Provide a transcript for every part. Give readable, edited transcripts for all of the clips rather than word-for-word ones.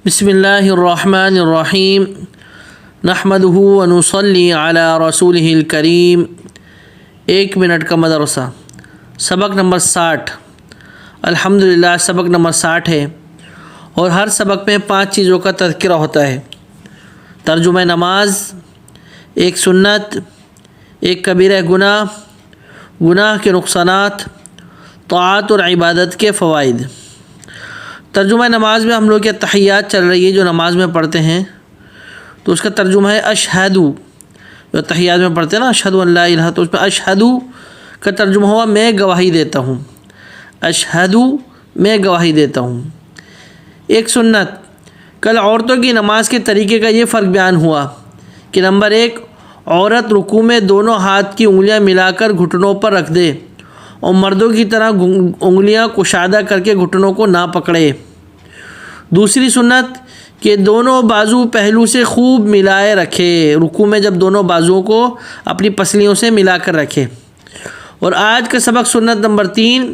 بسم اللہ الرحمن الرحیم نحمدہ ونصلی علی رسولہ الکریم۔ 1 منٹ کا مدرسہ، سبق نمبر 60۔ الحمدللہ سبق نمبر 60 ہے اور ہر سبق میں 5 چیزوں کا تذکرہ ہوتا ہے: ترجمہ نماز، ایک سنت، ایک کبیرہ گناہ، گناہ کے نقصانات، طاعت اور عبادت کے فوائد۔ ترجمہ نماز میں ہم لوگ کی تحیات چل رہی ہے جو نماز میں پڑھتے ہیں، تو اس کا ترجمہ ہے اشہدو۔ جو تحیات میں پڑھتے ہیں نا اشہدو ان لا الہ، تو اس میں اشہدو کا ترجمہ ہوا میں گواہی دیتا ہوں، اشہدو میں گواہی دیتا ہوں۔ ایک سنت، کل عورتوں کی نماز کے طریقے کا یہ فرق بیان ہوا کہ نمبر 1، عورت رکوع میں دونوں ہاتھ کی انگلیاں ملا کر گھٹنوں پر رکھ دے اور مردوں کی طرح انگلیاں کشادہ کر کے گھٹنوں کو نہ پکڑے۔ دوسری سنت کہ دونوں بازو پہلو سے خوب ملائے رکھے، رکوع میں جب دونوں بازوؤں کو اپنی پسلیوں سے ملا کر رکھے۔ اور آج کا سبق سنت نمبر 3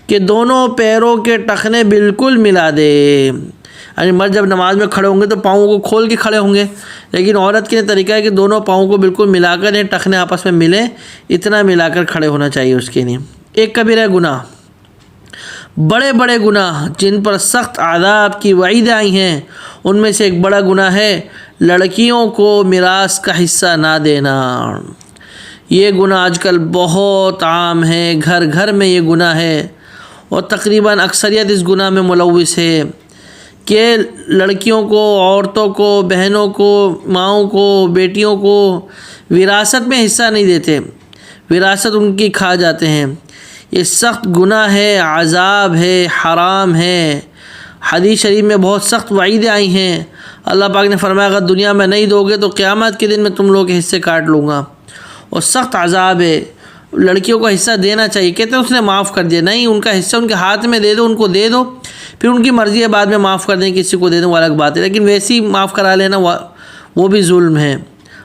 کہ دونوں پیروں کے ٹخنے بالکل ملا دے۔ یعنی مرد جب نماز میں کھڑے ہوں گے تو پاؤں کو کھول کے کھڑے ہوں گے، لیکن عورت کے طریقہ ہے کہ دونوں پاؤں کو بالکل ملا کر یہ ٹخنے آپس میں ملے، اتنا ملا کر کھڑے ہونا چاہیے اس کے لیے۔ ایک کبیرہ گناہ، بڑے بڑے گناہ جن پر سخت عذاب کی وعید آئی ہیں، ان میں سے ایک بڑا گناہ ہے لڑکیوں کو میراث کا حصہ نہ دینا۔ یہ گناہ آج کل بہت عام ہے، گھر گھر میں یہ گناہ ہے اور تقریباً اکثریت اس گناہ میں ملوث ہے کہ لڑکیوں کو، عورتوں کو، بہنوں کو، ماؤں کو، بیٹیوں کو وراثت میں حصہ نہیں دیتے، وراثت ان کی کھا جاتے ہیں۔ یہ سخت گناہ ہے، عذاب ہے، حرام ہے۔ حدیث شریف میں بہت سخت وعیدیں آئی ہیں۔ اللہ پاک نے فرمایا اگر دنیا میں نہیں دو گے تو قیامت کے دن میں تم لوگوں کے حصے کاٹ لوں گا، اور سخت عذاب ہے۔ لڑکیوں کو حصہ دینا چاہیے، کہتے ہیں اس نے معاف کر دیا، نہیں، ان کا حصہ ان کے ہاتھ میں دے دو، ان کو دے دو، پھر ان کی مرضی ہے بعد میں معاف کر دیں، کسی کو دے دیں وہ الگ بات ہے، لیکن ویسے ہی معاف کرا لینا وہ بھی ظلم ہے۔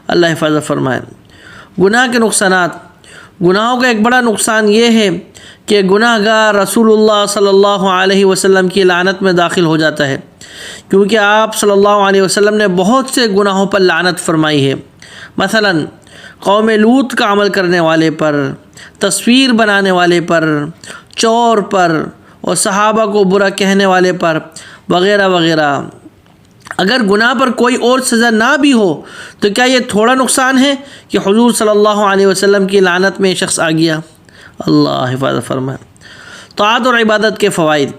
اللہ حفاظت فرمائے۔ گناہ کے نقصانات، گناہوں کا ایک بڑا نقصان یہ ہے کہ گناہ گار رسول اللہ صلی اللہ علیہ وسلم کی لعنت میں داخل ہو جاتا ہے، کیونکہ آپ صلی اللہ علیہ وسلم نے بہت سے گناہوں پر لعنت فرمائی ہے۔ مثلا قوم لوط کا عمل کرنے والے پر، تصویر بنانے والے پر، چور پر، اور صحابہ کو برا کہنے والے پر، وغیرہ وغیرہ۔ اگر گناہ پر کوئی اور سزا نہ بھی ہو تو کیا یہ تھوڑا نقصان ہے کہ حضور صلی اللہ علیہ وسلم کی لعنت میں شخص آ گیا؟ اللہ حفاظت فرمائے۔ طاعت اور عبادت کے فوائد،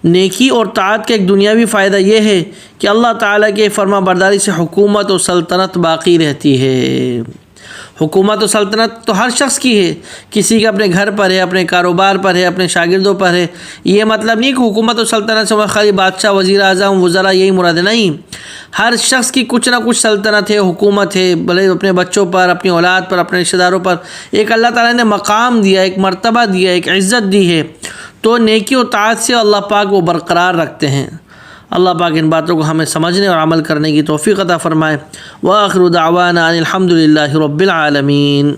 نیکی اور طاعت کا ایک دنیاوی فائدہ یہ ہے کہ اللہ تعالیٰ کے فرما برداری سے حکومت و سلطنت باقی رہتی ہے۔ حکومت و سلطنت تو ہر شخص کی ہے، کسی کا اپنے گھر پر ہے، اپنے کاروبار پر ہے، اپنے شاگردوں پر ہے۔ یہ مطلب نہیں کہ حکومت و سلطنت سے خالی بادشاہ، وزیر اعظم، وزراء یہی مراد ہے، نہیں، ہر شخص کی کچھ نہ کچھ سلطنت ہے، حکومت ہے، بھلے اپنے بچوں پر، اپنی اولاد پر، اپنے رشتہ داروں پر۔ ایک اللہ تعالیٰ نے مقام دیا، ایک مرتبہ دیا، ایک عزت دی ہے، تو نیکی و طاعت سے اللہ پاک وہ برقرار رکھتے ہیں۔ اللہ پاک ان باتوں کو ہمیں سمجھنے اور عمل کرنے کی توفیق عطا فرمائے۔ وآخر دعوانا ان الحمد للہ رب العالمین۔